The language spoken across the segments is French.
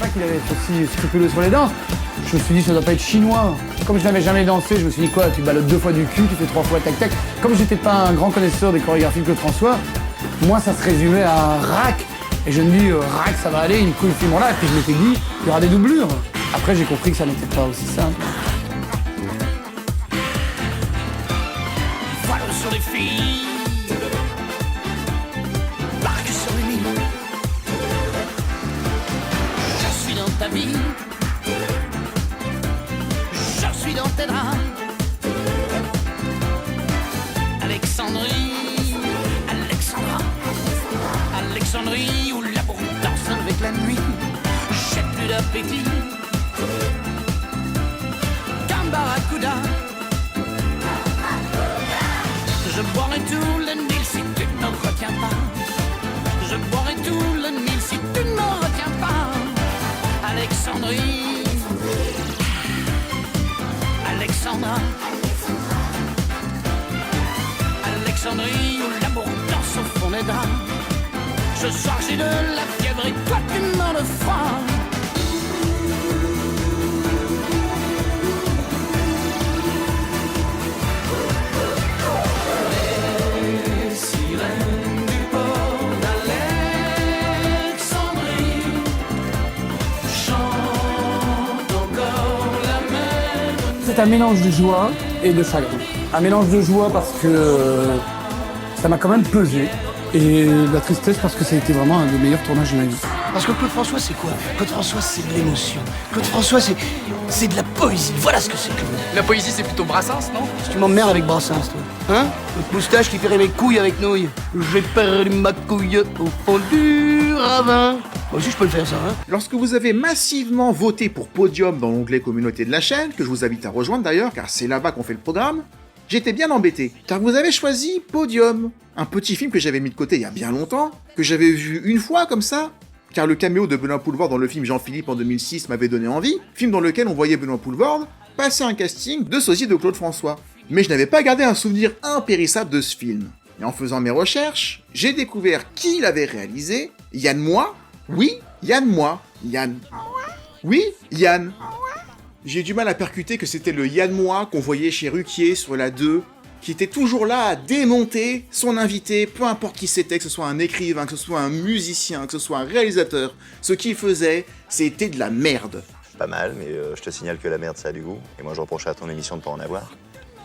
pas qu'il allait être aussi scrupuleux sur les danses. Je me suis dit, ça doit pas être chinois. Comme je n'avais jamais dansé, je me suis dit quoi, tu balottes 2 fois du cul, tu fais 3 fois tac-tac. Comme j'étais pas un grand connaisseur des chorégraphies de Claude François, moi ça se résumait à rack. Et je me dis, rack ça va aller, il me coule le film là. Et puis je m'étais dit, il y aura des doublures. Après j'ai compris que ça n'était pas aussi simple. Voilà sur les filles, barque sur les mines. Je suis dans ta vie, je suis dans tes draps. Alexandrie, Alexandra, Alexandrie où l'amour danse avec la nuit. J'ai plus d'appétit qu'un barracuda. Je boirai tout le Nil si tu ne me retiens pas. Je boirai tout le Nil si tu ne me retiens pas. Alexandrie, Alexandra, Alexandrie où l'amour danse au fond des draps. Ce soir j'ai de la fièvre et toi tu meurs de froid. C'est un mélange de joie et de chagrin. Un mélange de joie parce que ça m'a quand même pesé. Et de la tristesse parce que ça a été vraiment un des meilleurs tournages de ma vie. Parce que Claude François, c'est quoi? Claude François, c'est de l'émotion. Claude François, c'est de la poésie. Voilà ce que c'est, Claude. La poésie, c'est plutôt Brassens, non? Tu m'emmerdes avec Brassens, toi. Hein? Votre moustache qui ferait mes couilles avec nouilles. J'ai perdu ma couille au fond du ravin. Moi aussi, je peux le faire, ça, hein? Lorsque vous avez massivement voté pour Podium dans l'onglet communauté de la chaîne, que je vous invite à rejoindre d'ailleurs, car c'est là-bas qu'on fait le programme, j'étais bien embêté, car vous avez choisi Podium, un petit film que j'avais mis de côté il y a bien longtemps, que j'avais vu une fois comme ça, car le caméo de Benoît Poelvoorde dans le film Jean-Philippe en 2006 m'avait donné envie, film dans lequel on voyait Benoît Poelvoorde passer un casting de sosie de Claude François. Mais je n'avais pas gardé un souvenir impérissable de ce film. Et en faisant mes recherches, j'ai découvert qui l'avait réalisé, Yann Moix. Oui, Yann Moix. Yann. Oui, Yann. J'ai du mal à percuter que c'était le Yann Moix qu'on voyait chez Ruquier sur la 2, qui était toujours là à démonter son invité, peu importe qui c'était, que ce soit un écrivain, que ce soit un musicien, que ce soit un réalisateur. Ce qu'il faisait, c'était de la merde. Pas mal, mais je te signale que la merde, ça a du goût. Et moi, je reproche à ton émission de pas en avoir.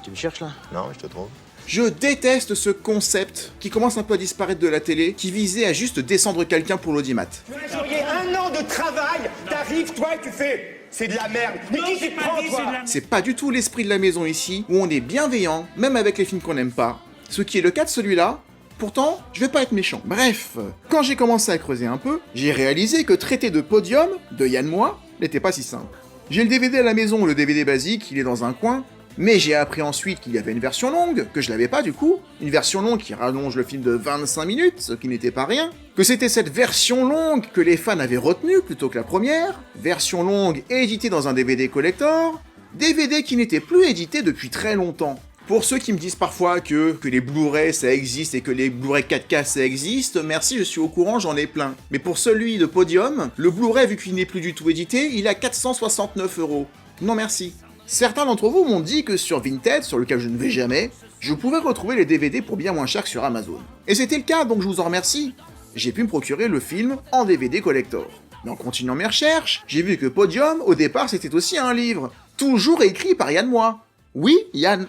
Tu me cherches, là? Non, je te trouve. Je déteste ce concept qui commence un peu à disparaître de la télé, qui visait à juste descendre quelqu'un pour l'audimat. Vous auriez 1 an de travail, t'arrives, toi, et tu fais... C'est de la merde. Mais qui tu te prends, toi? C'est pas du tout l'esprit de la maison ici, où on est bienveillant, même avec les films qu'on n'aime pas. Ce qui est le cas de celui-là. Pourtant, je vais pas être méchant. Bref, quand j'ai commencé à creuser un peu, j'ai réalisé que traiter de Podium, de Yann Moix, n'était pas si simple. J'ai le DVD à la maison, le DVD basique, il est dans un coin, mais j'ai appris ensuite qu'il y avait une version longue, que je l'avais pas du coup, une version longue qui rallonge le film de 25 minutes, ce qui n'était pas rien, que c'était cette version longue que les fans avaient retenue plutôt que la première, version longue éditée dans un DVD collector, DVD qui n'était plus édité depuis très longtemps. Pour ceux qui me disent parfois que les Blu-ray ça existe et que les Blu-ray 4K ça existe, merci, je suis au courant, j'en ai plein. Mais pour celui de Podium, le Blu-ray vu qu'il n'est plus du tout édité, il est à 469 €. Non merci. Certains d'entre vous m'ont dit que sur Vinted, sur lequel je ne vais jamais, je pouvais retrouver les DVD pour bien moins cher que sur Amazon. Et c'était le cas, donc je vous en remercie. J'ai pu me procurer le film en DVD collector. Mais en continuant mes recherches, j'ai vu que Podium, au départ, c'était aussi un livre, toujours écrit par Yann Moix. Oui, Yann.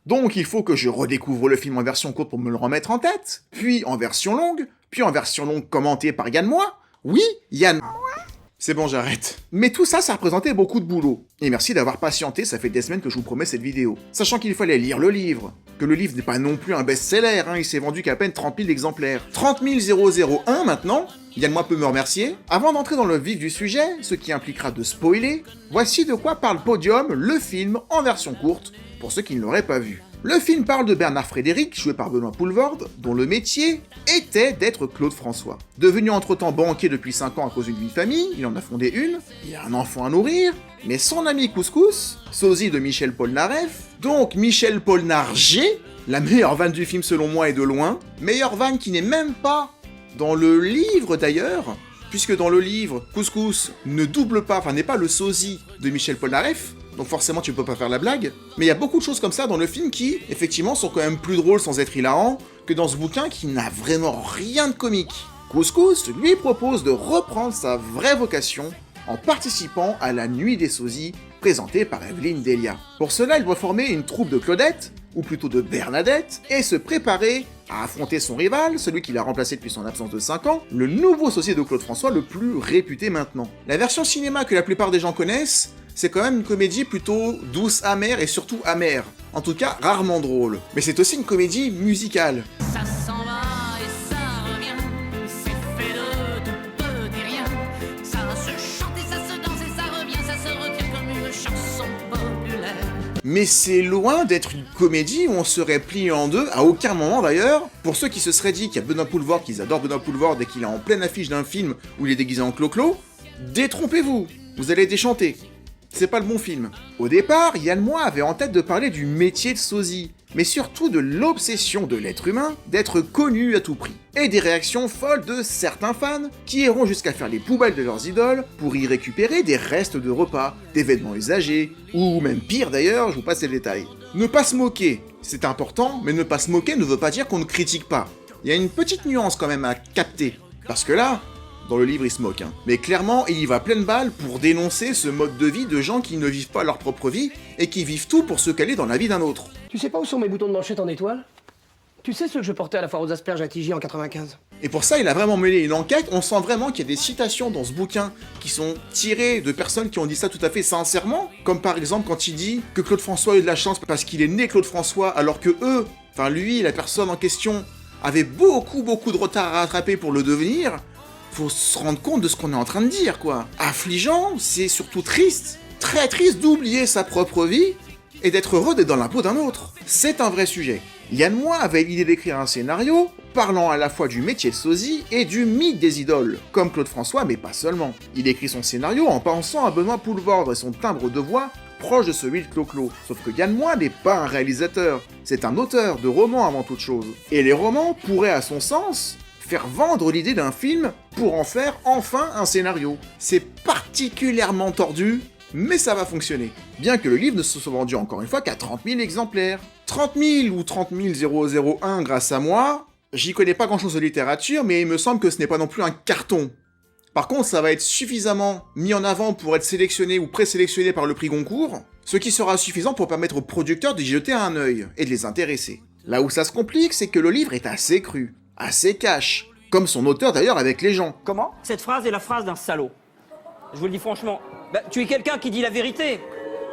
Donc il faut que je redécouvre le film en version courte pour me le remettre en tête, puis en version longue commentée par Yann Moix. Oui, Yann. C'est bon, j'arrête. Mais tout ça, ça représentait beaucoup de boulot. Et merci d'avoir patienté, ça fait des semaines que je vous promets cette vidéo. Sachant qu'il fallait lire le livre, que le livre n'est pas non plus un best-seller, hein, il s'est vendu qu'à peine 30 000 exemplaires. 30 001 maintenant, Yann Moix peut me remercier. Avant d'entrer dans le vif du sujet, ce qui impliquera de spoiler, voici de quoi parle Podium, le film en version courte, pour ceux qui ne l'auraient pas vu. Le film parle de Bernard Frédéric, joué par Benoît Poelvoorde, dont le métier était d'être Claude François. Devenu entre-temps banquier depuis 5 ans à cause d'une vie de famille, il en a fondé une, il a un enfant à nourrir, mais son ami Couscous, sosie de Michel Polnareff, donc Michel Polnareff, la meilleure vanne du film selon moi et de loin, meilleure vanne qui n'est même pas dans le livre d'ailleurs, puisque dans le livre, Couscous ne double pas, enfin n'est pas le sosie de Michel Polnareff, donc forcément tu peux pas faire la blague, mais il y a beaucoup de choses comme ça dans le film qui, effectivement, sont quand même plus drôles sans être hilarants que dans ce bouquin qui n'a vraiment rien de comique. Couscous lui propose de reprendre sa vraie vocation en participant à la Nuit des Sosies présentée par Evelyne Delia. Pour cela, il doit former une troupe de Claudette, ou plutôt de Bernadette, et se préparer à affronter son rival, celui qui l'a remplacé depuis son absence de 5 ans, le nouveau sosie de Claude François le plus réputé maintenant. La version cinéma que la plupart des gens connaissent, c'est quand même une comédie plutôt douce, amère et surtout amère. En tout cas, rarement drôle. Mais c'est aussi une comédie musicale. Ça s'en va et ça revient, c'est fait de tout petit rien. Ça se chante et ça se danse et ça revient, ça se retient comme une chanson populaire. Mais c'est loin d'être une comédie où on serait plié en deux, à aucun moment d'ailleurs. Pour ceux qui se seraient dit qu'il y a Benoît Poelvoorde, qu'ils adorent Benoît Poelvoorde et qu'il est en pleine affiche d'un film où il est déguisé en Clo-Clo, détrompez-vous, vous allez déchanter. C'est pas le bon film. Au départ, Yann Moix avait en tête de parler du métier de sosie, mais surtout de l'obsession de l'être humain d'être connu à tout prix, et des réactions folles de certains fans qui iront jusqu'à faire les poubelles de leurs idoles pour y récupérer des restes de repas, des vêtements usagés, ou même pire d'ailleurs, je vous passe les détails. Ne pas se moquer, c'est important, mais ne pas se moquer ne veut pas dire qu'on ne critique pas. Il y a une petite nuance quand même à capter, parce que là, dans le livre, il se moque, hein. Mais clairement, il y va pleine balle pour dénoncer ce mode de vie de gens qui ne vivent pas leur propre vie et qui vivent tout pour se caler dans la vie d'un autre. Tu sais pas où sont mes boutons de manchette en étoile? Tu sais ceux que je portais à la foire aux asperges à Tigy en 95? Et pour ça, il a vraiment mené une enquête. On sent vraiment qu'il y a des citations dans ce bouquin qui sont tirées de personnes qui ont dit ça tout à fait sincèrement. Comme par exemple quand il dit que Claude François a eu de la chance parce qu'il est né Claude François, alors que eux, enfin lui, la personne en question, avait beaucoup de retard à rattraper pour le devenir. Faut se rendre compte de ce qu'on est en train de dire, quoi. Affligeant, c'est surtout triste, très triste d'oublier sa propre vie et d'être heureux d'être dans la peau d'un autre. C'est un vrai sujet. Yann Moix avait l'idée d'écrire un scénario parlant à la fois du métier de sosie et du mythe des idoles, comme Claude François, mais pas seulement. Il écrit son scénario en pensant à Benoît Poelvoorde et son timbre de voix proche de celui de Clo-Clo. Sauf que Yann Moix n'est pas un réalisateur, c'est un auteur de romans avant toute chose. Et les romans pourraient, à son sens, faire vendre l'idée d'un film pour en faire enfin un scénario. C'est particulièrement tordu, mais ça va fonctionner. Bien que le livre ne se soit vendu encore une fois qu'à 30 000 exemplaires. 30 000 ou 30 001 grâce à moi, j'y connais pas grand chose de littérature, mais il me semble que ce n'est pas non plus un carton. Par contre, ça va être suffisamment mis en avant pour être sélectionné ou présélectionné par le prix Goncourt, ce qui sera suffisant pour permettre aux producteurs d'y jeter un œil et de les intéresser. Là où ça se complique, c'est que le livre est assez cru, assez cash, comme son auteur d'ailleurs avec les gens. Comment? Cette phrase est la phrase d'un salaud. Je vous le dis franchement. Bah, tu es quelqu'un qui dit la vérité.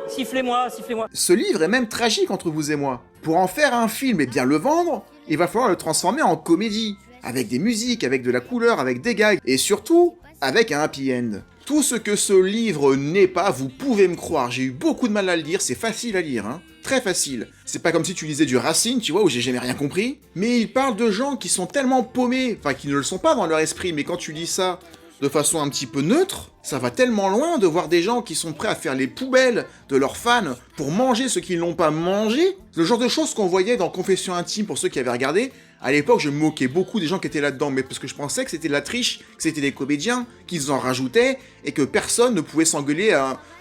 Sifflez-moi, sifflez-moi. Ce livre est même tragique entre vous et moi. Pour en faire un film et bien le vendre, il va falloir le transformer en comédie, avec des musiques, avec de la couleur, avec des gags, et surtout, avec un happy end. Tout ce que ce livre n'est pas, vous pouvez me croire, j'ai eu beaucoup de mal à le lire, c'est facile à lire, hein. Très facile. C'est pas comme si tu lisais du Racine, tu vois, où j'ai jamais rien compris. Mais il parle de gens qui sont tellement paumés, enfin qui ne le sont pas dans leur esprit, mais quand tu lis ça de façon un petit peu neutre, ça va tellement loin de voir des gens qui sont prêts à faire les poubelles de leurs fans pour manger ce qu'ils n'ont pas mangé. Le genre de choses qu'on voyait dans Confessions intimes pour ceux qui avaient regardé. À l'époque, je me moquais beaucoup des gens qui étaient là-dedans, mais parce que je pensais que c'était de la triche, que c'était des comédiens, qu'ils en rajoutaient, et que personne ne pouvait s'engueuler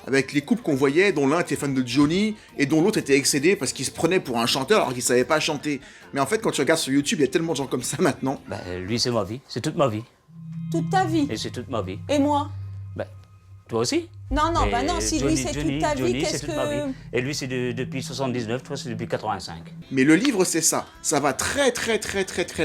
avec les couples qu'on voyait, dont l'un était fan de Johnny, et dont l'autre était excédé parce qu'il se prenait pour un chanteur alors qu'il savait pas chanter. Mais en fait, quand tu regardes sur YouTube, il y a tellement de gens comme ça maintenant. Bah, lui, c'est ma vie. C'est toute ma vie. Toute ta vie. Et c'est toute ma vie. Et moi? Bah, toi aussi. Non, non, Et bah non, si lui c'est toute ta vie, qu'est-ce c'est toute ma que... vie. Et lui, c'est depuis 79, toi, c'est depuis 85. Mais le livre, c'est ça. Ça va très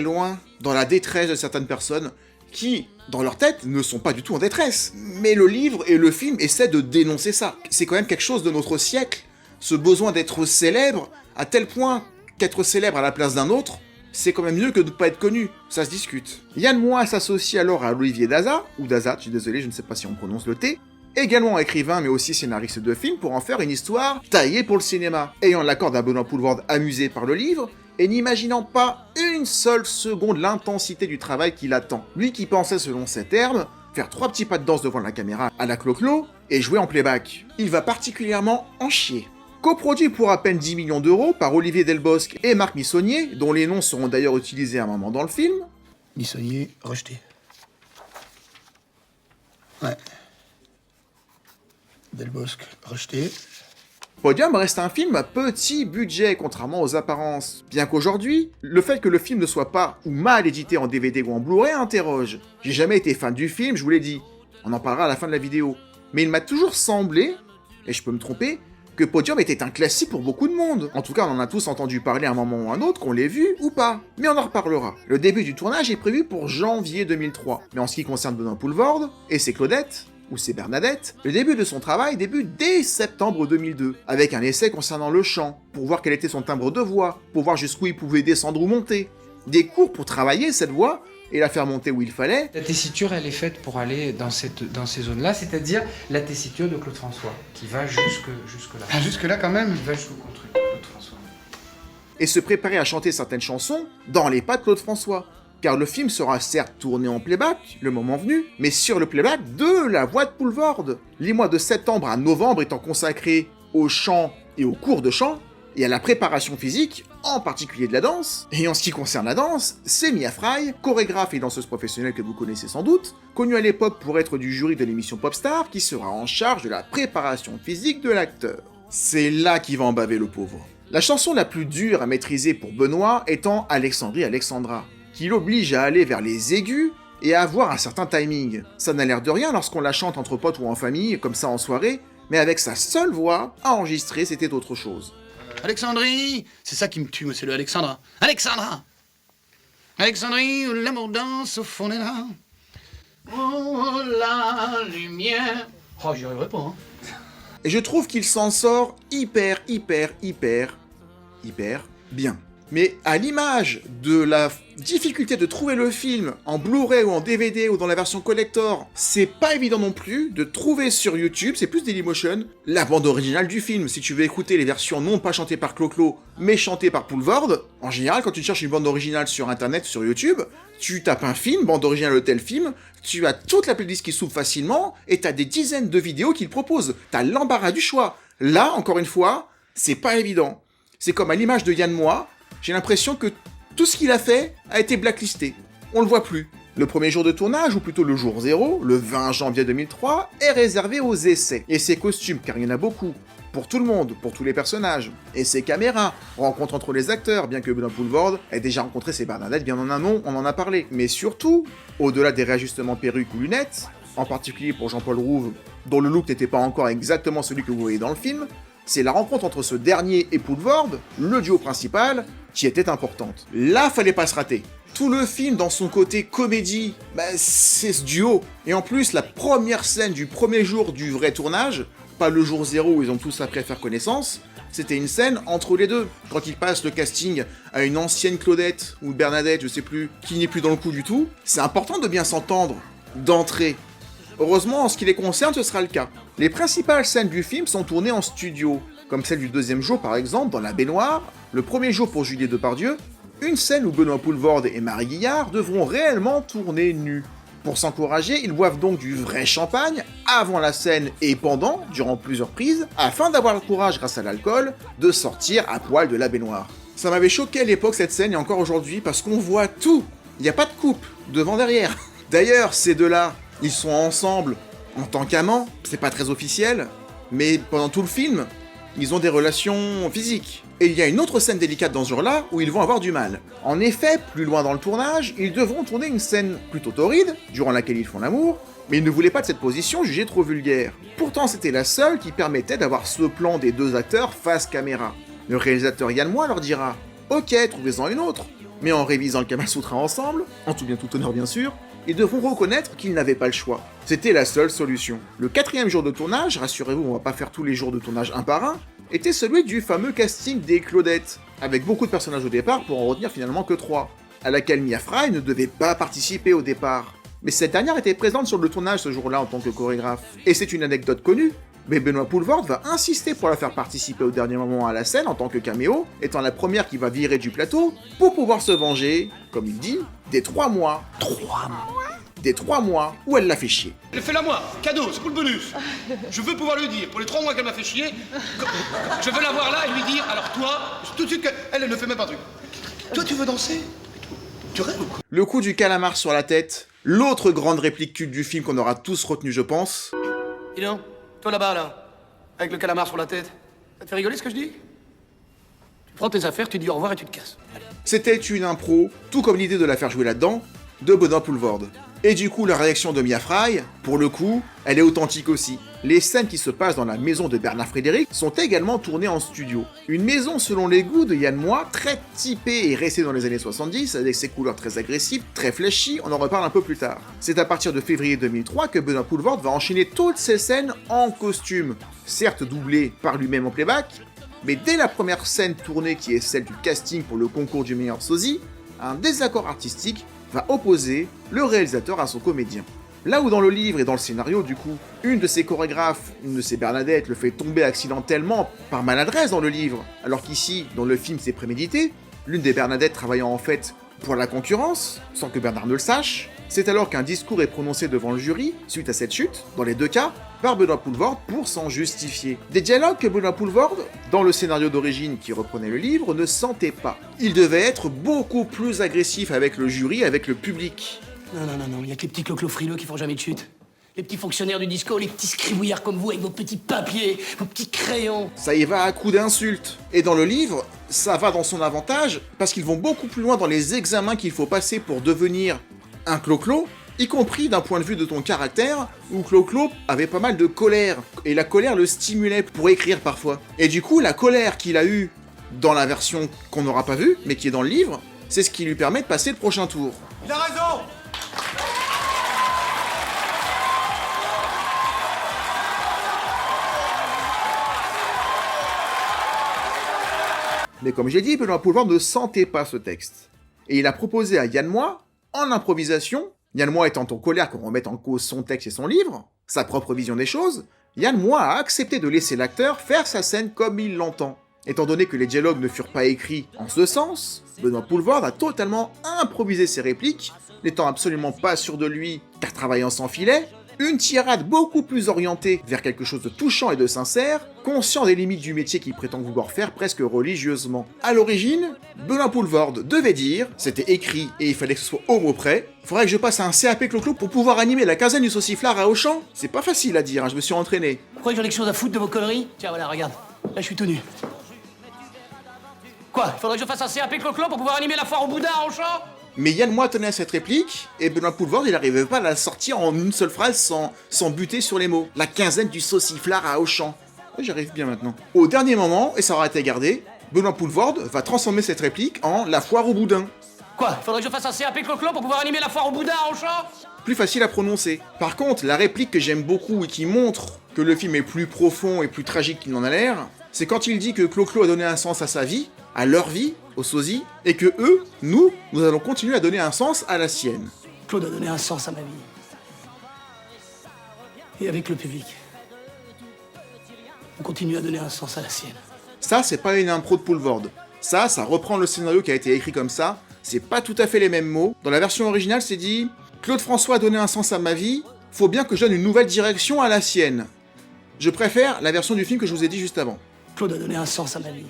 loin dans la détresse de certaines personnes qui, dans leur tête, ne sont pas du tout en détresse. Mais le livre et le film essaient de dénoncer ça. C'est quand même quelque chose de notre siècle, ce besoin d'être célèbre, à tel point qu'être célèbre à la place d'un autre, c'est quand même mieux que de ne pas être connu. Ça se discute. Yann Moix s'associe alors à Olivier Daza, ou Daza, je suis désolé, je ne sais pas si on prononce le T, également écrivain mais aussi scénariste de films pour en faire une histoire taillée pour le cinéma, ayant l'accord d'un Benoît Poelvoorde amusé par le livre, et n'imaginant pas une seule seconde l'intensité du travail qui l'attend. Lui qui pensait, selon ses termes, faire 3 petits pas de danse devant la caméra à la Clo-Clo et jouer en playback. Il va particulièrement en chier. Coproduit pour à peine 10 millions d'euros par Olivier Delbosque et Marc Missonnier, dont les noms seront d'ailleurs utilisés à un moment dans le film. Missonnier, rejeté. Ouais. Delbosque, rejeté. Podium reste un film à petit budget, contrairement aux apparences. Bien qu'aujourd'hui, le fait que le film ne soit pas ou mal édité en DVD ou en Blu-ray interroge. J'ai jamais été fan du film, je vous l'ai dit. On en parlera à la fin de la vidéo. Mais il m'a toujours semblé, et je peux me tromper, que Podium était un classique pour beaucoup de monde. En tout cas, on en a tous entendu parler à un moment ou à un autre, qu'on l'ait vu ou pas. Mais on en reparlera. Le début du tournage est prévu pour janvier 2003. Mais en ce qui concerne Benoît Poelvoorde et ses Claudettes, ou c'est Bernadette, le début de son travail débute dès septembre 2002, avec un essai concernant le chant, pour voir quel était son timbre de voix, pour voir jusqu'où il pouvait descendre ou monter. Des cours pour travailler cette voix et la faire monter où il fallait. La tessiture, elle est faite pour aller dans ces zones-là, c'est-à-dire la tessiture de Claude François, qui va jusque-là. Ah, jusque-là quand même, il va jusqu'au contre Claude François. Et se préparer à chanter certaines chansons dans les pas de Claude François. Car le film sera certes tourné en playback, le moment venu, mais sur le playback de la voix de Poelvoorde. Les mois de septembre à novembre étant consacrés au chant et aux cours de chant, et à la préparation physique, en particulier de la danse. Et en ce qui concerne la danse, c'est Mia Fry, chorégraphe et danseuse professionnelle que vous connaissez sans doute, connue à l'époque pour être du jury de l'émission Popstar, qui sera en charge de la préparation physique de l'acteur. C'est là qu'il va en baver le pauvre. La chanson la plus dure à maîtriser pour Benoît étant Alexandrie Alexandra, qui l'oblige à aller vers les aigus et à avoir un certain timing. Ça n'a l'air de rien lorsqu'on la chante entre potes ou en famille, comme ça en soirée, mais avec sa seule voix, à enregistrer, c'était autre chose. Alexandrie, c'est ça qui me tue, c'est le Alexandra. Alexandra Alexandrie, où l'amour danse au fond des larmes. Oh, la lumière. Oh, j'y arriverai pas, hein. Et je trouve qu'il s'en sort hyper bien. Mais à l'image de la difficulté de trouver le film en Blu-ray ou en DVD ou dans la version collector, c'est pas évident non plus de trouver sur YouTube, c'est plus Dailymotion, la bande originale du film. Si tu veux écouter les versions non pas chantées par Clo-Clo, mais chantées par Poelvoorde, en général, quand tu cherches une bande originale sur internet, sur YouTube, tu tapes un film, bande originale de tel film, tu as toute la playlist qui s'ouvre facilement, et t'as des dizaines de vidéos qu'il propose. T'as l'embarras du choix. Là, encore une fois, c'est pas évident. C'est comme à l'image de Yann Moix, j'ai l'impression que tout ce qu'il a fait a été blacklisté. On le voit plus. Le premier jour de tournage, ou plutôt le jour 0, le 20 janvier 2003, est réservé aux essais. Et ses costumes, car il y en a beaucoup, pour tout le monde, pour tous les personnages. Et ses caméras, rencontre entre les acteurs, bien que Benoît Poelvoorde ait déjà rencontré ses Bernadette bien en amont, on en a parlé. Mais surtout, au-delà des réajustements perruques ou lunettes, en particulier pour Jean-Paul Rouve, dont le look n'était pas encore exactement celui que vous voyez dans le film, c'est la rencontre entre ce dernier et Poelvoorde, le duo principal, qui était importante. Là, fallait pas se rater. Tout le film, dans son côté comédie, c'est ce duo. Et en plus, la première scène du premier jour du vrai tournage, pas le jour 0 où ils ont tous appris à faire connaissance, c'était une scène entre les deux. Quand ils passent le casting à une ancienne Claudette, ou Bernadette, je sais plus, qui n'est plus dans le coup du tout, c'est important de bien s'entendre, d'entrée. Heureusement, en ce qui les concerne, ce sera le cas. Les principales scènes du film sont tournées en studio, comme celle du deuxième jour par exemple, dans la baignoire, le premier jour pour Juliette Depardieu, une scène où Benoît Poelvoorde et Marie Guillard devront réellement tourner nus. Pour s'encourager, ils boivent donc du vrai champagne, avant la scène et pendant, durant plusieurs prises, afin d'avoir le courage, grâce à l'alcool, de sortir à poil de la baignoire. Ça m'avait choqué à l'époque cette scène, et encore aujourd'hui, parce qu'on voit tout. Il n'y a pas de coupe, devant-derrière. D'ailleurs, ces deux-là, ils sont ensemble en tant qu'amants, c'est pas très officiel, mais pendant tout le film, ils ont des relations physiques. Et il y a une autre scène délicate dans ce genre-là où ils vont avoir du mal. En effet, plus loin dans le tournage, ils devront tourner une scène plutôt torride, durant laquelle ils font l'amour, mais ils ne voulaient pas de cette position jugée trop vulgaire. Pourtant, c'était la seule qui permettait d'avoir ce plan des deux acteurs face caméra. Le réalisateur Yann Moix leur dira « Ok, trouvez-en une autre », mais en révisant le Kama Sutra ensemble, en tout bien tout honneur bien sûr, ils devront reconnaître qu'ils n'avaient pas le choix. C'était la seule solution. Le 4e jour de tournage, rassurez-vous, on va pas faire tous les jours de tournage un par un, était celui du fameux casting des Claudettes, avec beaucoup de personnages au départ pour en retenir finalement que 3, à laquelle Mia Fry ne devait pas participer au départ. Mais cette dernière était présente sur le tournage ce jour-là en tant que chorégraphe. Et c'est une anecdote connue, mais Benoît Poelvoorde va insister pour la faire participer au dernier moment à la scène en tant que caméo, étant la première qui va virer du plateau, pour pouvoir se venger, comme il dit, des 3 mois. 3 mois Des 3 mois où elle l'a fait chier. Elle fait la moi, cadeau, c'est pour le bonus. Je veux pouvoir le dire, pour les 3 mois qu'elle m'a fait chier, je veux la voir là et lui dire, alors toi, tout de suite, elle ne fait même pas un truc. Toi, tu veux danser? Tu rêves ou quoi? Le coup du calamar sur la tête, l'autre grande réplique culte du film qu'on aura tous retenu je pense. Dis donc, toi là-bas, là, avec le calamar sur la tête, ça te fait rigoler ce que je dis? Tu prends tes affaires, tu dis au revoir et tu te casses. C'était une impro, tout comme l'idée de la faire jouer là-dedans, de Benoît Poelvoorde. Et du coup, la réaction de Mia Fry, pour le coup, elle est authentique aussi. Les scènes qui se passent dans la maison de Bernard Frédéric sont également tournées en studio. Une maison selon les goûts de Yann Moix, très typée et restée dans les années 70, avec ses couleurs très agressives, très flashy, on en reparle un peu plus tard. C'est à partir de février 2003 que Benoît Poelvoorde va enchaîner toutes ces scènes en costume, certes doublé par lui-même en playback, mais dès la première scène tournée qui est celle du casting pour le concours du meilleur sosie, un désaccord artistique va opposer le réalisateur à son comédien. Là où dans le livre et dans le scénario, du coup, une de ses chorégraphes, une de ses Bernadette, le fait tomber accidentellement par maladresse dans le livre, alors qu'ici, dans le film, c'est prémédité, l'une des Bernadette travaillant en fait pour la concurrence, sans que Bernard ne le sache, c'est alors qu'un discours est prononcé devant le jury, suite à cette chute, dans les deux cas, par Benoît Poelvoorde pour s'en justifier. Des dialogues que Benoît Poelvoorde, dans le scénario d'origine qui reprenait le livre, ne sentait pas. Il devait être beaucoup plus agressif avec le jury, avec le public. Non, il y a que les petits cloclos frileux qui font jamais de chute. Les petits fonctionnaires du disco, les petits scribouillards comme vous avec vos petits papiers, vos petits crayons. Ça y va à coups d'insultes. Et dans le livre, ça va dans son avantage, parce qu'ils vont beaucoup plus loin dans les examens qu'il faut passer pour devenir un cloclo, y compris d'un point de vue de ton caractère, où Clo-Clo avait pas mal de colère, et la colère le stimulait pour écrire parfois. Et du coup, la colère qu'il a eue dans la version qu'on n'aura pas vue, mais qui est dans le livre, c'est ce qui lui permet de passer le prochain tour. Il a raison. Mais comme j'ai dit, Benoît Poelvoorde ne sentait pas ce texte. Et il a proposé à Yann Moix, en improvisation, Yann Moix étant en colère qu'on remette en cause son texte et son livre, sa propre vision des choses, Yann Moix a accepté de laisser l'acteur faire sa scène comme il l'entend. Étant donné que les dialogues ne furent pas écrits en ce sens, Benoît Poelvoorde a totalement improvisé ses répliques, n'étant absolument pas sûr de lui, car travaillant sans filet, une tirade beaucoup plus orientée vers quelque chose de touchant et de sincère, conscient des limites du métier qu'il prétend vouloir faire presque religieusement. À l'origine, Benoît Poelvoorde devait dire, c'était écrit et il fallait que ce soit au mot près, faudrait que je passe à un CAP Clo-Clo pour pouvoir animer la quinzaine du sauciflard à Auchan. C'est pas facile à dire, hein, je me suis entraîné. Vous croyez que j'en ai quelque chose à foutre de vos conneries? Tiens, voilà, regarde. Là, je suis tout nu. Quoi? Il faudrait que je fasse un CAP Clo-Clo pour pouvoir animer la foire au boudin à Auchan? Mais Yann Moix tenait à cette réplique, et Benoît Poelvoorde, il n'arrivait pas à la sortir en une seule phrase sans buter sur les mots. La quinzaine du sauciflard à Auchan. Ouais, j'arrive bien maintenant. Au dernier moment, et ça aura été gardé, Benoît Poelvoorde va transformer cette réplique en la foire au boudin. Quoi? Il faudrait que je fasse un CAP Clo-Clo pour pouvoir animer la foire au boudin à Auchan? Plus facile à prononcer. Par contre, la réplique que j'aime beaucoup et qui montre que le film est plus profond et plus tragique qu'il n'en a l'air, c'est quand il dit que Clo-Clo a donné un sens à sa vie, à leur vie, aux sosies, et que eux, nous allons continuer à donner un sens à la sienne. Claude a donné un sens à ma vie. Et avec le public, on continue à donner un sens à la sienne. Ça, c'est pas une impro de Poelvoorde. Ça reprend le scénario qui a été écrit comme ça, c'est pas tout à fait les mêmes mots. Dans la version originale, c'est dit « Claude François a donné un sens à ma vie, faut bien que je donne une nouvelle direction à la sienne ». Je préfère la version du film que je vous ai dit juste avant. Claude a donné un sens à ma vie.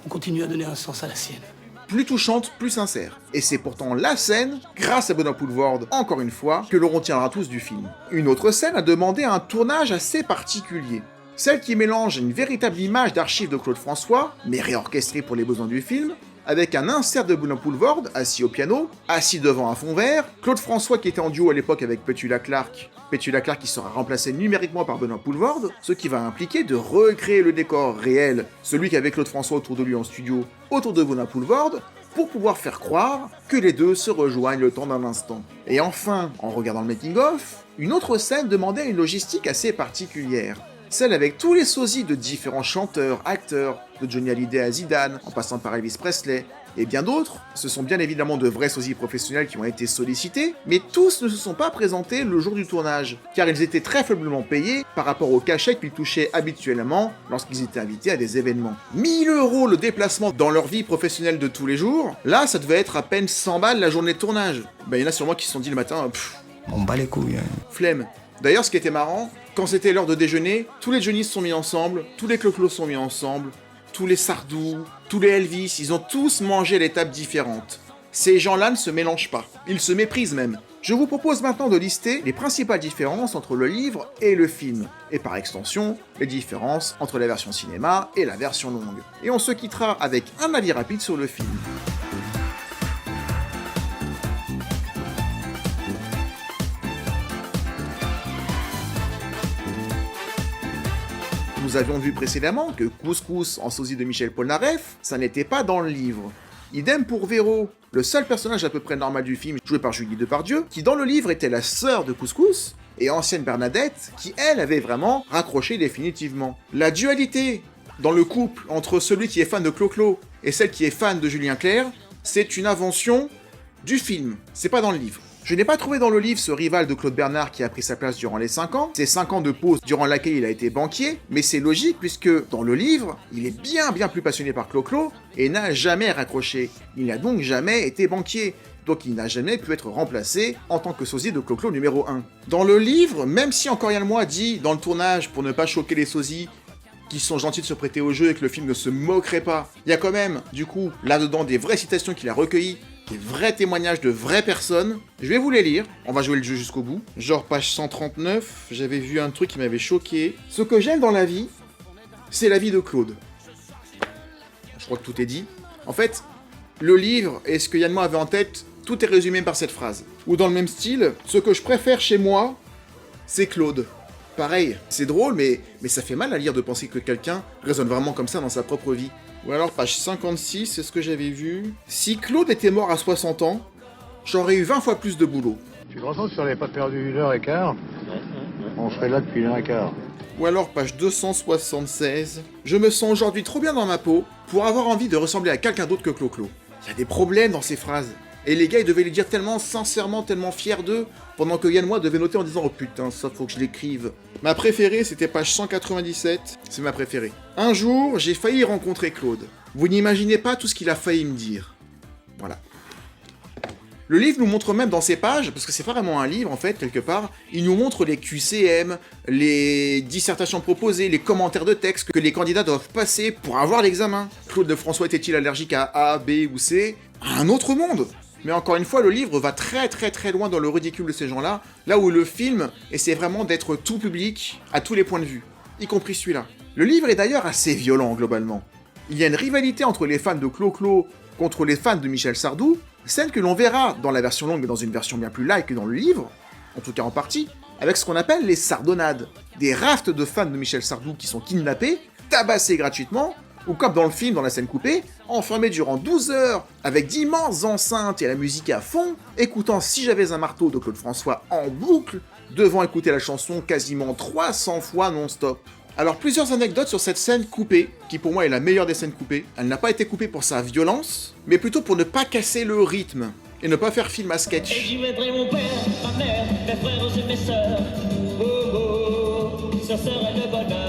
On continue à donner un sens à la sienne. Plus touchante, plus sincère. Et c'est pourtant la scène, grâce à Benoît Poelvoorde, encore une fois, que l'on retiendra tous du film. Une autre scène a demandé un tournage assez particulier. Celle qui mélange une véritable image d'archives de Claude François, mais réorchestrée pour les besoins du film, avec un insert de Benoît Poelvoorde, assis au piano, assis devant un fond vert, Claude François qui était en duo à l'époque avec Petula Clark qui sera remplacé numériquement par Benoît Poelvoorde, ce qui va impliquer de recréer le décor réel, celui qu'avait Claude François autour de lui en studio, autour de Benoît Poelvoorde, pour pouvoir faire croire que les deux se rejoignent le temps d'un instant. Et enfin, en regardant le making-of, une autre scène demandait une logistique assez particulière. Celle avec tous les sosies de différents chanteurs, acteurs, de Johnny Hallyday à Zidane, en passant par Elvis Presley, et bien d'autres. Ce sont bien évidemment de vrais sosies professionnels qui ont été sollicités, mais tous ne se sont pas présentés le jour du tournage, car ils étaient très faiblement payés par rapport au cachet qu'ils touchaient habituellement lorsqu'ils étaient invités à des événements. 1000 € le déplacement dans leur vie professionnelle de tous les jours, là ça devait être à peine 100 balles la journée de tournage. Ben il y en a sûrement qui se sont dit le matin, on bat les couilles. Flemme. D'ailleurs, ce qui était marrant, quand c'était l'heure de déjeuner, tous les Johnny se sont mis ensemble, tous les Clo-Clo sont mis ensemble, tous les Sardou, tous les Elvis, ils ont tous mangé à l'étape différente. Ces gens-là ne se mélangent pas, ils se méprisent même. Je vous propose maintenant de lister les principales différences entre le livre et le film, et par extension, les différences entre la version cinéma et la version longue. Et on se quittera avec un avis rapide sur le film. Nous avions vu précédemment que Couscous en sosie de Michel Polnareff, ça n'était pas dans le livre. Idem pour Véro, le seul personnage à peu près normal du film, joué par Julie Depardieu, qui dans le livre était la sœur de Couscous, et ancienne Bernadette, qui elle avait vraiment raccroché définitivement. La dualité dans le couple entre celui qui est fan de Clo-Clo et celle qui est fan de Julien Clerc, c'est une invention du film, c'est pas dans le livre. Je n'ai pas trouvé dans le livre ce rival de Claude Bernard qui a pris sa place durant les 5 ans, ces 5 ans de pause durant laquelle il a été banquier, mais c'est logique puisque dans le livre, il est bien plus passionné par Clo-Clo et n'a jamais raccroché. Il n'a donc jamais été banquier, donc il n'a jamais pu être remplacé en tant que sosie de Clo-Clo numéro 1. Dans le livre, même si encore Yann Moix dit dans le tournage pour ne pas choquer les sosies, qui sont gentils de se prêter au jeu et que le film ne se moquerait pas, il y a quand même, du coup, là-dedans des vraies citations qu'il a recueillies, des vrais témoignages de vraies personnes. Je vais vous les lire, on va jouer le jeu jusqu'au bout. Genre page 139, j'avais vu un truc qui m'avait choqué. Ce que j'aime dans la vie, c'est la vie de Claude. Je crois que tout est dit. En fait, le livre et ce que Yann Moix avait en tête, tout est résumé par cette phrase. Ou dans le même style, ce que je préfère chez moi, c'est Claude. Pareil, c'est drôle, mais ça fait mal à lire de penser que quelqu'un raisonne vraiment comme ça dans sa propre vie. Ou alors, page 56, c'est ce que j'avais vu. Si Claude était mort à 60 ans, j'aurais eu 20 fois plus de boulot. Tu te rends compte si on n'avait pas perdu 1h15, on serait là depuis 1h15. Ou alors, page 276, je me sens aujourd'hui trop bien dans ma peau pour avoir envie de ressembler à quelqu'un d'autre que Clo-Clo. Il y a des problèmes dans ces phrases. Et les gars, ils devaient les dire tellement sincèrement, tellement fiers d'eux, pendant que Yann Moix devait noter en disant « Oh putain, ça faut que je l'écrive ». Ma préférée, c'était page 197, c'est ma préférée. Un jour, j'ai failli rencontrer Claude. Vous n'imaginez pas tout ce qu'il a failli me dire. Voilà. Le livre nous montre même dans ces pages, parce que c'est pas vraiment un livre en fait, quelque part, il nous montre les QCM, les dissertations proposées, les commentaires de texte que les candidats doivent passer pour avoir l'examen. Claude de François était-il allergique à A, B ou C ? Un autre monde. Mais encore une fois, le livre va très loin dans le ridicule de ces gens-là, là où le film essaie vraiment d'être tout public, à tous les points de vue, y compris celui-là. Le livre est d'ailleurs assez violent, globalement. Il y a une rivalité entre les fans de Clo-Clo contre les fans de Michel Sardou, celle que l'on verra dans la version longue, mais dans une version bien plus light que dans le livre, en tout cas en partie, avec ce qu'on appelle les sardonnades, des rafts de fans de Michel Sardou qui sont kidnappés, tabassés gratuitement, ou comme dans le film, dans la scène coupée, enfermés durant 12 heures, avec d'immenses enceintes et la musique à fond, écoutant Si j'avais un marteau de Claude François en boucle, devant écouter la chanson quasiment 300 fois non-stop. Alors plusieurs anecdotes sur cette scène coupée, qui pour moi est la meilleure des scènes coupées. Elle n'a pas été coupée pour sa violence, mais plutôt pour ne pas casser le rythme, et ne pas faire film à sketch. Et j'y mettrai mon père, ma mère, mes frères et mes sœurs. Oh oh, ça serait le bonheur.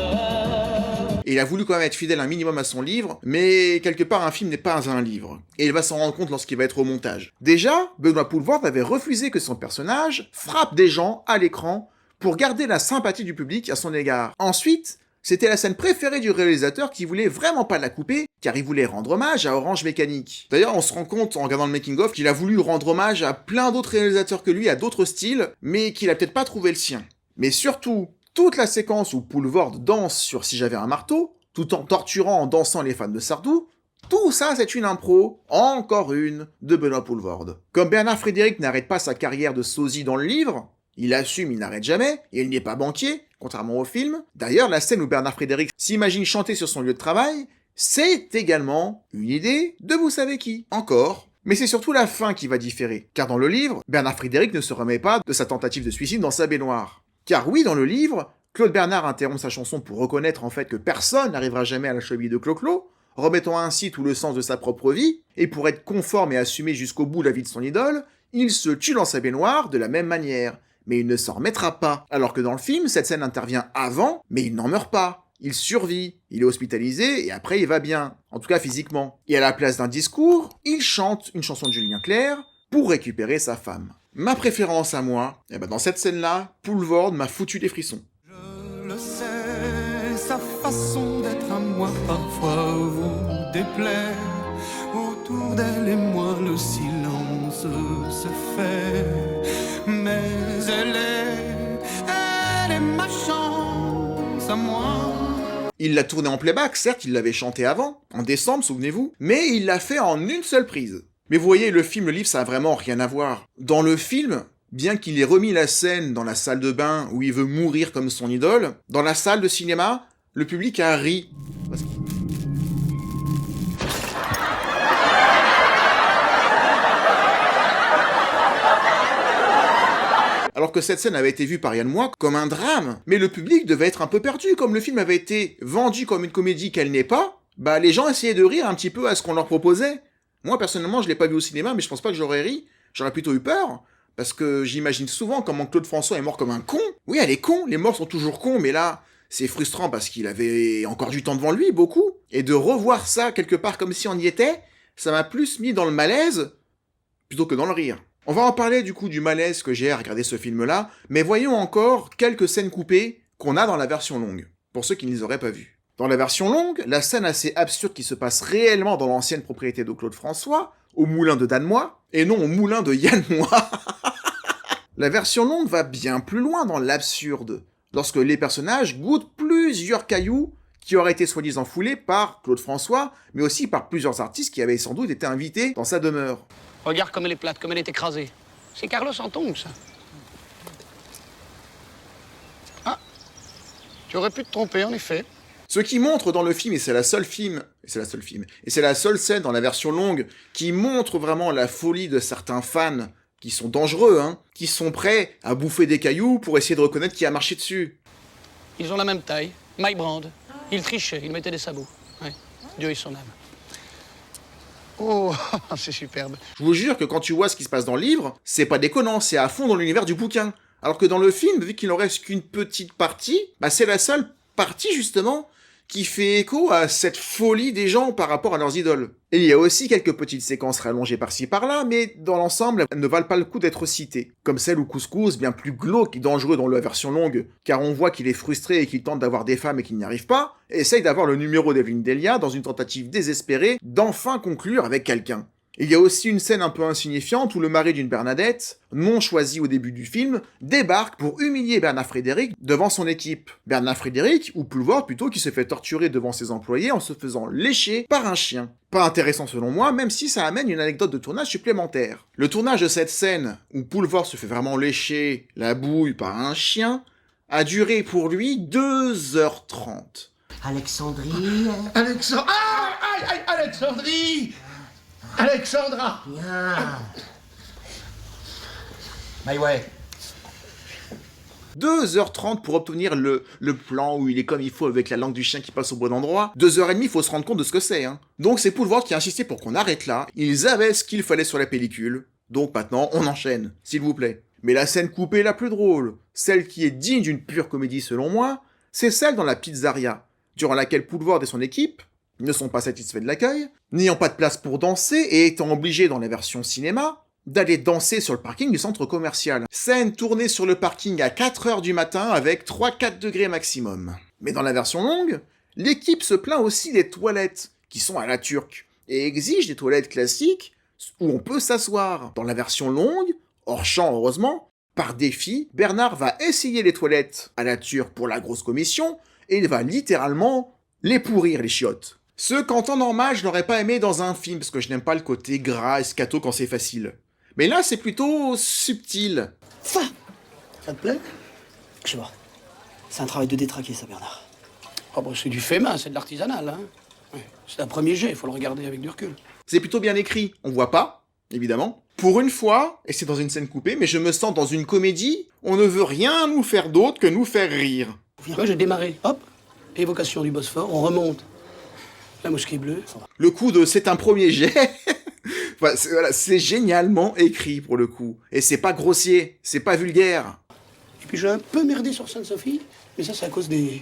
Et il a voulu quand même être fidèle un minimum à son livre, mais quelque part un film n'est pas un livre. Et il va s'en rendre compte lorsqu'il va être au montage. Déjà, Benoît Poelvoorde avait refusé que son personnage frappe des gens à l'écran pour garder la sympathie du public à son égard. Ensuite, c'était la scène préférée du réalisateur qui voulait vraiment pas la couper, car il voulait rendre hommage à Orange Mécanique. D'ailleurs, on se rend compte en regardant le making-of qu'il a voulu rendre hommage à plein d'autres réalisateurs que lui, à d'autres styles, mais qu'il a peut-être pas trouvé le sien. Mais surtout, toute la séquence où Poelvoorde danse sur Si j'avais un marteau, tout en torturant en dansant les fans de Sardou, tout ça c'est une impro, encore une, de Benoît Poelvoorde. Comme Bernard Frédéric n'arrête pas sa carrière de sosie dans le livre, il assume, il n'arrête jamais, et il n'est pas banquier, contrairement au film. D'ailleurs, la scène où Bernard Frédéric s'imagine chanter sur son lieu de travail, c'est également une idée de vous savez qui. Encore. Mais c'est surtout la fin qui va différer, car dans le livre, Bernard Frédéric ne se remet pas de sa tentative de suicide dans sa baignoire. Car oui, dans le livre, Claude Bernard interrompt sa chanson pour reconnaître en fait que personne n'arrivera jamais à la cheville de Clo-Clo, remettant ainsi tout le sens de sa propre vie, et pour être conforme et assumer jusqu'au bout la vie de son idole, il se tue dans sa baignoire de la même manière. Mais il ne s'en remettra pas. Alors que dans le film, cette scène intervient avant, mais il n'en meurt pas. Il survit, il est hospitalisé, et après il va bien. En tout cas physiquement. Et à la place d'un discours, il chante une chanson de Julien Clerc pour récupérer sa femme. Ma préférence à moi, dans cette scène-là, Poelvoorde m'a foutu des frissons. Je le sais, sa façon d'être à moi parfois vous déplaît. Ou autour d'elle et moi, le silence se fait. Mais elle est ma chance à moi. Il l'a tourné en playback, certes, il l'avait chanté avant, en décembre, souvenez-vous, mais il l'a fait en une seule prise. Mais vous voyez, le film, le livre, ça a vraiment rien à voir. Dans le film, bien qu'il ait remis la scène dans la salle de bain où il veut mourir comme son idole, dans la salle de cinéma, le public a ri. Alors que cette scène avait été vue par Yann Moix comme un drame, mais le public devait être un peu perdu, comme le film avait été vendu comme une comédie qu'elle n'est pas, bah les gens essayaient de rire un petit peu à ce qu'on leur proposait. Moi personnellement je l'ai pas vu au cinéma, mais je pense pas que j'aurais ri, j'aurais plutôt eu peur, parce que j'imagine souvent comment Claude François est mort comme un con. Oui, elle est con, les morts sont toujours cons, mais là, c'est frustrant parce qu'il avait encore du temps devant lui, beaucoup, et de revoir ça quelque part comme si on y était, ça m'a plus mis dans le malaise, plutôt que dans le rire. On va en parler du coup du malaise que j'ai à regarder ce film-là, mais voyons encore quelques scènes coupées qu'on a dans la version longue, pour ceux qui ne les auraient pas vues. Dans la version longue, la scène assez absurde qui se passe réellement dans l'ancienne propriété de Claude François, au moulin de Dan Moix, et non au moulin de Yann Moix. La version longue va bien plus loin dans l'absurde, lorsque les personnages goûtent plusieurs cailloux qui auraient été soi-disant foulés par Claude François, mais aussi par plusieurs artistes qui avaient sans doute été invités dans sa demeure. Regarde comme elle est plate, comme elle est écrasée. C'est Carlos Anton, ça. Ah, tu aurais pu te tromper, en effet. Ce qui montre dans le film, et c'est la seule scène dans la version longue, qui montre vraiment la folie de certains fans, qui sont dangereux, qui sont prêts à bouffer des cailloux pour essayer de reconnaître qui a marché dessus. Ils ont la même taille, Mike Brand. Ils trichaient, ils mettaient des sabots. Ouais. Dieu ait son âme. Oh, c'est superbe. Je vous jure que quand tu vois ce qui se passe dans le livre, c'est pas déconnant, c'est à fond dans l'univers du bouquin. Alors que dans le film, vu qu'il n'en reste qu'une petite partie, bah c'est la seule partie justement qui fait écho à cette folie des gens par rapport à leurs idoles. Et il y a aussi quelques petites séquences rallongées par-ci par-là, mais dans l'ensemble, elles ne valent pas le coup d'être citées. Comme celle où Couscous, bien plus glauque et dangereux dans la version longue, car on voit qu'il est frustré et qu'il tente d'avoir des femmes et qu'il n'y arrive pas, essaye d'avoir le numéro d'Evelyne Delia dans une tentative désespérée d'enfin conclure avec quelqu'un. Il y a aussi une scène un peu insignifiante où le mari d'une Bernadette, non choisi au début du film, débarque pour humilier Bernard Frédéric devant son équipe. Bernard Frédéric, ou Poulvord plutôt, qui se fait torturer devant ses employés en se faisant lécher par un chien. Pas intéressant selon moi, même si ça amène une anecdote de tournage supplémentaire. Le tournage de cette scène, où Poulvord se fait vraiment lécher la bouille par un chien, a duré pour lui 2h30. Alexandrie... Alexandrie Alexandra My way. 2h30 pour obtenir le plan où il est comme il faut avec la langue du chien qui passe au bon endroit. 2h30, il faut se rendre compte de ce que c'est. Donc c'est Poulvord qui a insisté pour qu'on arrête là. Ils avaient ce qu'il fallait sur la pellicule. Donc maintenant, on enchaîne, s'il vous plaît. Mais la scène coupée la plus drôle, celle qui est digne d'une pure comédie selon moi, c'est celle dans la pizzeria, durant laquelle Poulvord et son équipe ne sont pas satisfaits de l'accueil, n'ayant pas de place pour danser et étant obligés dans la version cinéma d'aller danser sur le parking du centre commercial. Scène tournée sur le parking à 4h du matin avec 3-4 degrés maximum. Mais dans la version longue, l'équipe se plaint aussi des toilettes, qui sont à la turque, et exige des toilettes classiques où on peut s'asseoir. Dans la version longue, hors champ heureusement, par défi, Bernard va essayer les toilettes à la turque pour la grosse commission, et il va littéralement les pourrir les chiottes. Ce qu'en temps normal, je n'aurais pas aimé dans un film, parce que je n'aime pas le côté gras et scato quand c'est facile. Mais là, c'est plutôt subtil. Ça te plaît? Je sais pas. C'est un travail de détraqué, ça, Bernard. Oh bah c'est du fait main, c'est de l'artisanal, Ouais. C'est un premier jet, il faut le regarder avec du recul. C'est plutôt bien écrit, on voit pas, évidemment. Pour une fois, et c'est dans une scène coupée, mais je me sens dans une comédie, on ne veut rien nous faire d'autre que nous faire rire. Moi j'ai démarré, hop, évocation du Bosphore, on remonte. La mosquée bleue. Le coup de c'est un premier jet, enfin, c'est génialement écrit pour le coup. Et c'est pas grossier, c'est pas vulgaire. Et puis j'ai un peu merdé sur Sainte-Sophie, mais ça c'est à cause des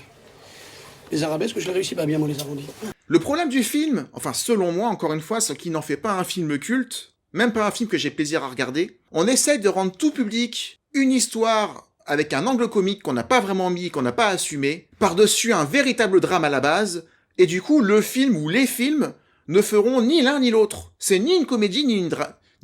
arabesques que je l'ai réussi pas bien, moi les arrondis. Le problème du film, enfin selon moi encore une fois, ce qui n'en fait pas un film culte, même pas un film que j'ai plaisir à regarder, on essaye de rendre tout public une histoire avec un angle comique qu'on n'a pas vraiment mis, qu'on n'a pas assumé, par-dessus un véritable drame à la base, et du coup le film ou les films ne feront ni l'un ni l'autre. C'est ni une comédie, ni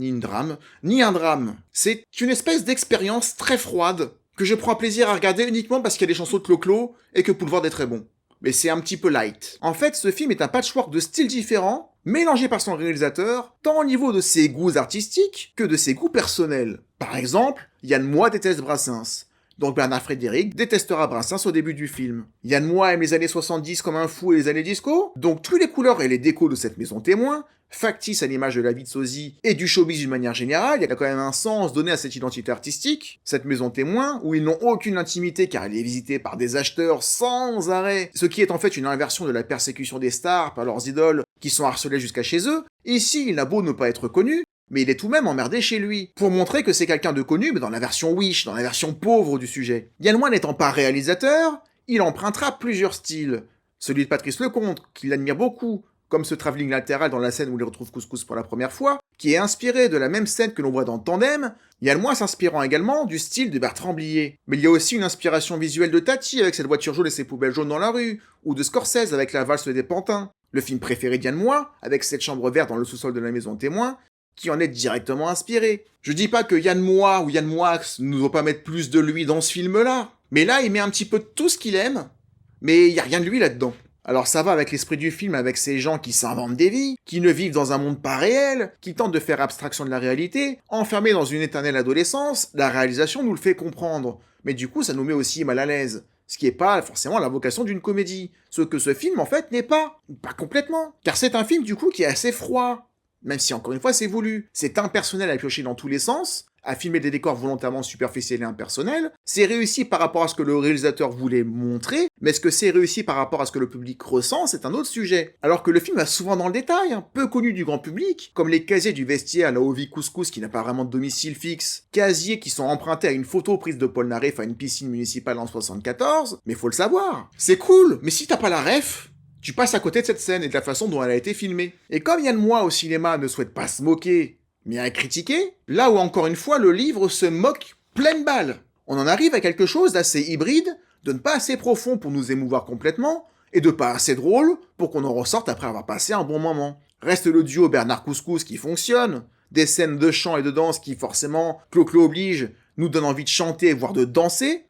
un drame. C'est une espèce d'expérience très froide que je prends plaisir à regarder uniquement parce qu'il y a des chansons de Clo-Clo et que Boulevard est très bon. Mais c'est un petit peu light. En fait, ce film est un patchwork de styles différents, mélangés par son réalisateur, tant au niveau de ses goûts artistiques que de ses goûts personnels. Par exemple, Yann Moix déteste Brassens. Donc Bernard Frédéric détestera Brassens au début du film. Yann Moix aime les années 70 comme un fou et les années disco, donc toutes les couleurs et les décos de cette maison témoin, factice à l'image de la vie de sosie et du showbiz d'une manière générale, il y a quand même un sens donné à cette identité artistique, cette maison témoin, où ils n'ont aucune intimité car elle est visitée par des acheteurs sans arrêt, ce qui est en fait une inversion de la persécution des stars par leurs idoles qui sont harcelés jusqu'à chez eux. Ici, il a beau ne pas être connu, mais il est tout de même emmerdé chez lui, pour montrer que c'est quelqu'un de connu, mais dans la version Wish, dans la version pauvre du sujet. Yann Moix n'étant pas réalisateur, il empruntera plusieurs styles. Celui de Patrice Lecomte, qu'il admire beaucoup, comme ce travelling latéral dans la scène où il retrouve Couscous pour la première fois, qui est inspiré de la même scène que l'on voit dans Tandem, Yann Moix s'inspirant également du style de Bertrand Blier. Mais il y a aussi une inspiration visuelle de Tati avec cette voiture jaune et ses poubelles jaunes dans la rue, ou de Scorsese avec la valse des pantins, le film préféré d'Yann Moix, avec cette chambre verte dans le sous-sol de la maison témoin, qui en est directement inspiré. Je dis pas que Yann Moix ou Yann Moix ne doit pas mettre plus de lui dans ce film-là, mais là il met un petit peu de tout ce qu'il aime, mais il y a rien de lui là-dedans. Alors ça va avec l'esprit du film, avec ces gens qui s'inventent des vies, qui ne vivent dans un monde pas réel, qui tentent de faire abstraction de la réalité, enfermés dans une éternelle adolescence, la réalisation nous le fait comprendre, mais du coup ça nous met aussi mal à l'aise. Ce qui n'est pas forcément la vocation d'une comédie, ce que ce film en fait n'est pas complètement, car c'est un film du coup qui est assez froid. Même si, encore une fois, c'est voulu. C'est impersonnel à piocher dans tous les sens, à filmer des décors volontairement superficiels et impersonnels. C'est réussi par rapport à ce que le réalisateur voulait montrer, mais est-ce que c'est réussi par rapport à ce que le public ressent, c'est un autre sujet. Alors que le film va souvent dans le détail, peu connu du grand public, comme les casiers du vestiaire, la Ovi Couscous qui n'a pas vraiment de domicile fixe, casiers qui sont empruntés à une photo prise de Paul Naref à une piscine municipale en 74, mais faut le savoir. C'est cool, mais si t'as pas la ref, tu passes à côté de cette scène et de la façon dont elle a été filmée. Et comme Yann Moix au cinéma ne souhaite pas se moquer, mais à critiquer, là où encore une fois le livre se moque pleine balle. On en arrive à quelque chose d'assez hybride, de ne pas assez profond pour nous émouvoir complètement, et de pas assez drôle pour qu'on en ressorte après avoir passé un bon moment. Reste le duo Bernard Couscous qui fonctionne, des scènes de chant et de danse qui forcément, Clo-Clo oblige, nous donnent envie de chanter voire de danser.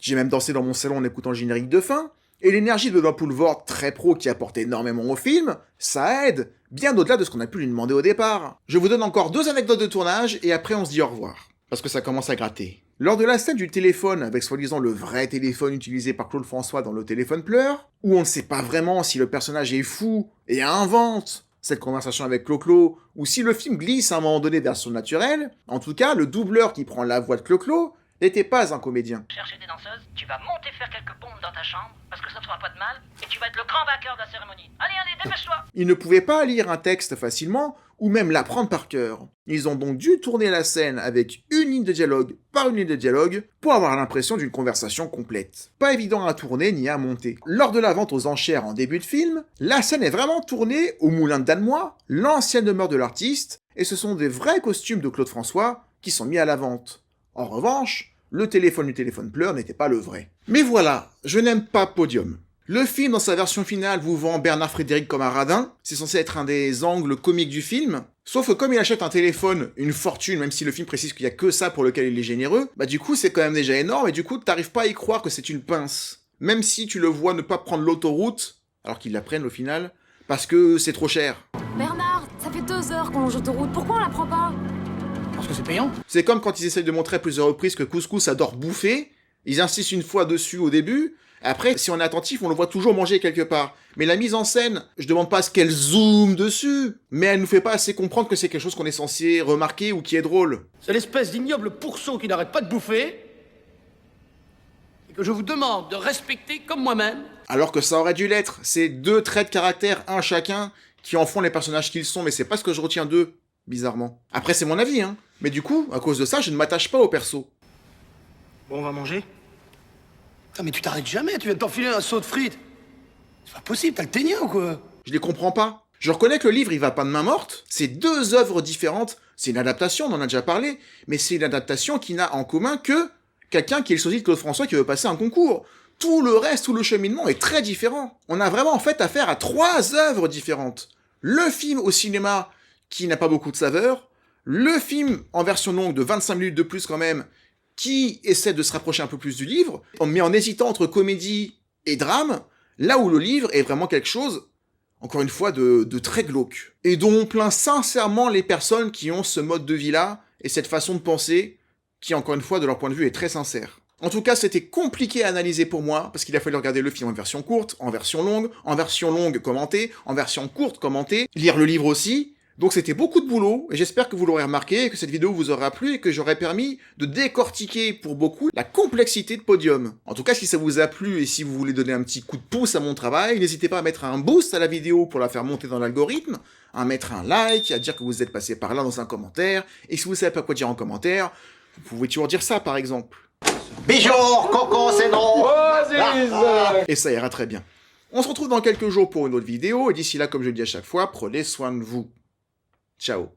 J'ai même dansé dans mon salon en écoutant le générique de fin, et l'énergie de Don Poulvord, très pro, qui apporte énormément au film, ça aide, bien au-delà de ce qu'on a pu lui demander au départ. Je vous donne encore 2 anecdotes de tournage, et après on se dit au revoir, parce que ça commence à gratter. Lors de la scène du téléphone, avec soi-disant le vrai téléphone utilisé par Claude François dans Le Téléphone pleure, où on ne sait pas vraiment si le personnage est fou et invente cette conversation avec Clo-Clo, ou si le film glisse à un moment donné vers son naturel, en tout cas, le doubleur qui prend la voix de Clo-Clo n'était pas un comédien. Chercher des danseuses, tu vas monter faire quelques pompes dans ta chambre, parce que ça te fera pas de mal, et tu vas être le grand vainqueur de la cérémonie. Allez, dépêche-toi! Ils ne pouvaient pas lire un texte facilement, ou même l'apprendre par cœur. Ils ont donc dû tourner la scène avec une ligne de dialogue par une ligne de dialogue, pour avoir l'impression d'une conversation complète. Pas évident à tourner ni à monter. Lors de la vente aux enchères en début de film, la scène est vraiment tournée au moulin de Dan Moix, l'ancienne demeure de l'artiste, et ce sont des vrais costumes de Claude François qui sont mis à la vente. En revanche, le téléphone du téléphone pleure n'était pas le vrai. Mais voilà, je n'aime pas Podium. Le film, dans sa version finale, vous vend Bernard Frédéric comme un radin, c'est censé être un des angles comiques du film, sauf que comme il achète un téléphone, une fortune, même si le film précise qu'il y a que ça pour lequel il est généreux, bah du coup c'est quand même déjà énorme, et du coup t'arrives pas à y croire que c'est une pince. Même si tu le vois ne pas prendre l'autoroute, alors qu'ils la prennent au final, parce que c'est trop cher. Bernard, ça fait 2 heures qu'on longe l'autoroute, pourquoi on la prend pas ? Parce que c'est payant. C'est comme quand ils essayent de montrer à plusieurs reprises que Couscous adore bouffer, ils insistent une fois dessus au début, après, si on est attentif, on le voit toujours manger quelque part. Mais la mise en scène, je demande pas à ce qu'elle zoome dessus, mais elle nous fait pas assez comprendre que c'est quelque chose qu'on est censé remarquer ou qui est drôle. C'est l'espèce d'ignoble pourceau qui n'arrête pas de bouffer, et que je vous demande de respecter comme moi-même. Alors que ça aurait dû l'être, c'est 2 traits de caractère, un chacun, qui en font les personnages qu'ils sont, mais c'est pas ce que je retiens d'eux, bizarrement. Après, c'est mon avis, hein. Mais du coup, à cause de ça, je ne m'attache pas au perso. Bon, on va manger. Putain, mais tu t'arrêtes jamais, tu viens de t'enfiler un seau de frites. C'est pas possible, t'as le ténia ou quoi? Je les comprends pas. Je reconnais que le livre, il va pas de main morte, c'est deux œuvres différentes, c'est une adaptation, on en a déjà parlé, mais c'est une adaptation qui n'a en commun que quelqu'un qui est le sosie de Claude François qui veut passer un concours. Tout le reste, tout le cheminement est très différent. On a vraiment en fait affaire à trois œuvres différentes. Le film au cinéma, qui n'a pas beaucoup de saveur, le film en version longue de 25 minutes de plus quand même, qui essaie de se rapprocher un peu plus du livre, mais en hésitant entre comédie et drame, là où le livre est vraiment quelque chose, encore une fois, de très glauque. Et dont on plaint sincèrement les personnes qui ont ce mode de vie-là, et cette façon de penser, qui encore une fois, de leur point de vue, est très sincère. En tout cas, c'était compliqué à analyser pour moi, parce qu'il a fallu regarder le film en version courte, en version longue commentée, en version courte commentée, lire le livre aussi. Donc c'était beaucoup de boulot, et j'espère que vous l'aurez remarqué, et que cette vidéo vous aura plu, et que j'aurai permis de décortiquer pour beaucoup la complexité de Podium. En tout cas, si ça vous a plu, et si vous voulez donner un petit coup de pouce à mon travail, n'hésitez pas à mettre un boost à la vidéo pour la faire monter dans l'algorithme, à mettre un like, à dire que vous êtes passé par là dans un commentaire, et si vous savez pas quoi dire en commentaire, vous pouvez toujours dire ça par exemple. Bijour, coco, c'est non. Et ça ira très bien. On se retrouve dans quelques jours pour une autre vidéo, et d'ici là, comme je le dis à chaque fois, prenez soin de vous. Ciao.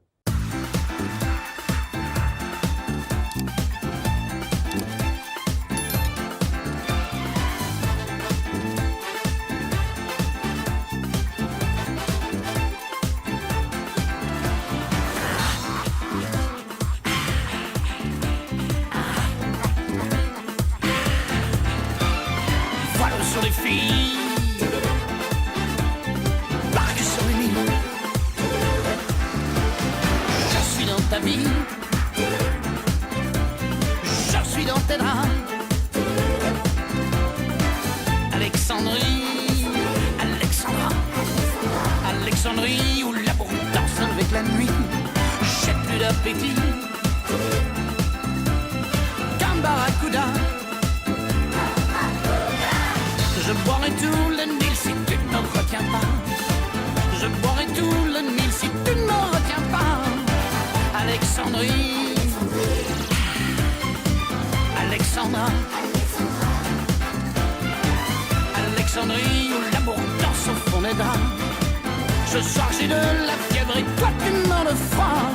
Voilà sur les filles, barque sur les mines. Je suis dans ta vie, je suis dans tes draps. Alexandrie, Alexandra, Alexandrie où l'amour danse avec la nuit. J'ai plus d'appétit qu'un barracuda. Je boirai tout le Nil si tu ne me retiens pas. Je boirai tout le Nil si tu ne me retiens pas. Alexandrie, Alexandra, Alexandrie où l'amour danse au fond des draps. Ce soir j'ai de la fièvre et toi tu meurs de froid.